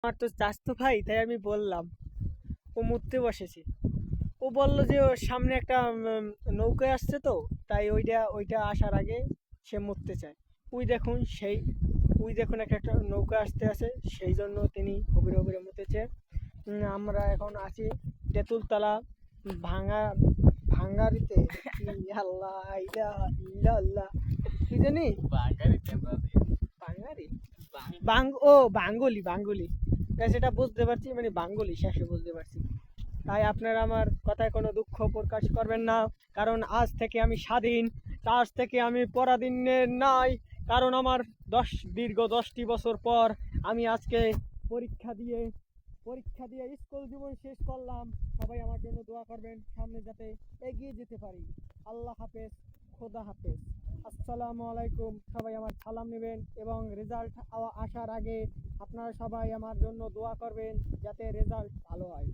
আমার তো চাচাতো ভাই, তাই আমি বললাম ও মুততে বসেছে। ও বললো যে ওর সামনে একটা নৌকা আসছে, তো তাই ওইটা ওইটা আসার আগে সে মুততে চায়। ওই দেখুন সেই ওই দেখুন একটা একটা নৌকা আসতে আছে, সেই জন্য তিনি হবির হবিরে মুতেছে। আমরা এখন আছি তেঁতুলতলা ভাঙা ভাঙ্গারিতে। কি আল্লাহ, ইলাহা ইল্লাল্লাহ, কি জানি বাঙালি ও বাঙ্গলি বাঙ্গলি। সেটা বুঝতে পারছি, মানে বাঙ্গলি শেষে বুঝতে পারছি। তাই আপনারা আমার কথায় কোনো দুঃখ প্রকাশ করবেন না, কারণ আজ থেকে আমি স্বাধীন। আজ থেকে আমি পরাধীনে নাই, কারণ আমার দীর্ঘ 10টি বছর পর আমি আজকে পরীক্ষা দিয়ে স্কুল জীবন শেষ করলাম। সবাই আমার জন্য দোয়া করবেন, সামনে যাতে এগিয়ে যেতে পারি। আল্লাহ হাফেজ, খোদা হাফেজ, আসসালামু আলাইকুম। সবাই আমার সালাম নেবেন এবং রেজাল্ট আসার আগে আপনারা সবাই আমার জন্য দোয়া করবেন যাতে রেজাল্ট ভালো হয়।